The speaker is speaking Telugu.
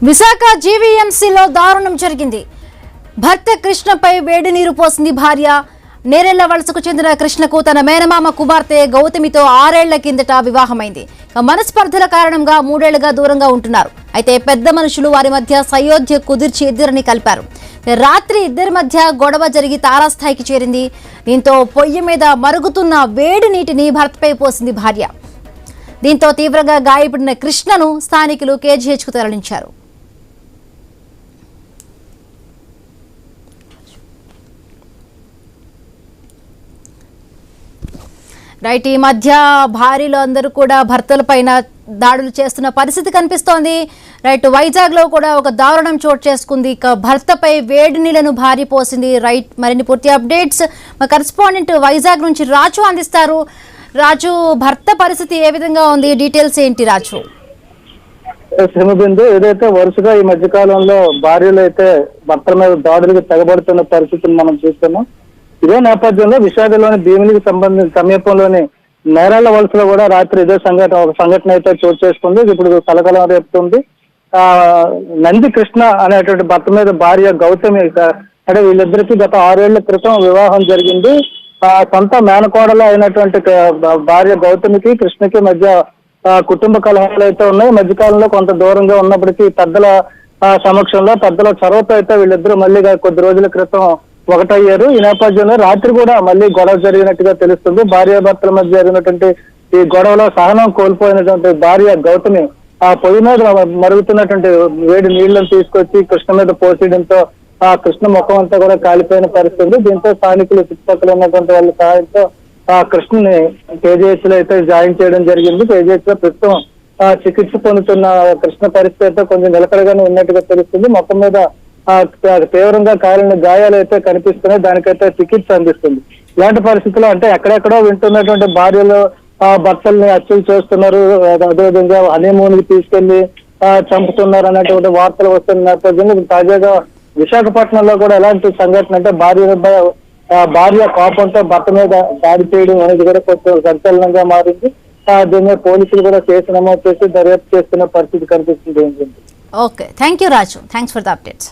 విశాఖ జీవీఎంసీలో దారుణం జరిగింది. భర్త కృష్ణపై వేడి నీరు పోసింది భార్య. నేరెళ్ల వలసకు చెందిన కృష్ణకు తన మేనమామ కుమార్తె గౌతమితో 6 ఏళ్ల కిందట వివాహమైంది. మనస్పర్ధల కారణంగా 3 ఏళ్లుగా దూరంగా ఉంటున్నారు. అయితే పెద్ద మనుషులు వారి మధ్య సయోధ్య కుదిర్చి ఇద్దరిని కలిపారు. రాత్రి ఇద్దరి మధ్య గొడవ జరిగి తారాస్థాయికి చేరింది. దీంతో పొయ్యి మీద మరుగుతున్న వేడి నీటిని భర్తపై పోసింది భార్య. దీంతో తీవ్రంగా గాయపడిన కృష్ణను స్థానికులు కేజీహెచ్కు తరలించారు. రైట్, ఈ మధ్య భార్యలు అందరూ కూడా భర్తలపైన దాడులు చేస్తున్న పరిస్థితి కనిపిస్తోంది. రైట్, వైజాగ్లో కూడా ఒక దారుణం చోటు చేసుకుంది. ఇక భర్తపై వేడి నీళ్లను భార్య పోసింది. రైట్, మరిన్ని పూర్తి అప్డేట్స్ మా కరెస్పాండెంట్ వైజాగ్ నుంచి రాజు అందిస్తారు. రాజు, భర్త పరిస్థితి ఏ విధంగా ఉంది, డీటెయిల్స్ ఏంటి రాజు? శ్రీమబిందు, ఏదైతే వరుసగా ఈ మధ్య కాలంలో భార్యలు అయితే భర్తల మీద దాడులకు తెగబడుతున్న పరిస్థితిని మనం చూస్తున్నాం. ఇదే నేపథ్యంలో విశాఖలోని భీమిలికి సంబంధించిన సమీపంలోని నేరాల వలసలో కూడా రాత్రి ఇదే సంఘటన అయితే చోటు చేసుకుంది. ఇప్పుడు కలకలం రేపుతుంది. నంది కృష్ణ అనేటువంటి భర్త మీద భార్య గౌతమి, అంటే వీళ్ళిద్దరికీ గత 6 ఏళ్ల క్రితం వివాహం జరిగింది. సొంత మేనకోడలు అయినటువంటి భార్య గౌతమికి కృష్ణకి మధ్య కుటుంబ కలహాలు అయితే ఉన్నాయి. మధ్యకాలంలో కొంత దూరంగా ఉన్నప్పటికీ పెద్దల సమక్షంలో పెద్దల చొరవతో అయితే వీళ్ళిద్దరూ మళ్ళీ కొద్ది రోజుల క్రితం ఒకటయ్యారు. ఈ నేపథ్యంలో రాత్రి కూడా మళ్ళీ గొడవ జరిగినట్టుగా తెలుస్తుంది. భార్యాభర్తల మధ్య జరిగినటువంటి ఈ గొడవలో సహనం కోల్పోయినటువంటి భార్య గౌతమి ఆ పొయ్యి మీద మరుగుతున్నటువంటి వేడి నీళ్లను తీసుకొచ్చి కృష్ణ మీద పోసేయడంతో ఆ కృష్ణ ముఖం అంతా కూడా కాలిపోయిన పరిస్థితి. దీంతో స్థానికులు చుట్టుపక్కల ఉన్నటువంటి వాళ్ళ సహాయంతో ఆ కృష్ణని కేజీహెచ్ లో అయితే జాయిన్ చేయడం జరిగింది. కేజీహెచ్ లో ప్రస్తుతం చికిత్స పొందుతున్న కృష్ణ పరిస్థితి కొంచెం నిలకడగానే ఉన్నట్టుగా తెలుస్తుంది. మొత్తం మీద తీవ్రంగా కాలిన గాయాలు అయితే కనిపిస్తున్నాయి. దానికైతే చికిత్స అందిస్తుంది. ఇలాంటి పరిస్థితుల్లో అంటే ఎక్కడెక్కడో వింటున్నటువంటి భార్యలు భర్తల్ని హత్యలు చేస్తున్నారు, అదేవిధంగా హనీమూన్ కి తీసుకెళ్లి చంపుతున్నారు అనేటువంటి వార్తలు వస్తున్న నేపథ్యంలో తాజాగా విశాఖపట్నంలో కూడా ఎలాంటి సంఘటన అంటే భార్య కోపంతో భర్త మీద దాడి చేయడం అనేది కూడా కొంచెం సంచలనంగా మారింది. దీని మీద పోలీసులు కూడా కేసు నమోదు చేసి దర్యాప్తు చేస్తున్న పరిస్థితి కనిపిస్తుంది. Okay, thank you Raju, thanks for the updates.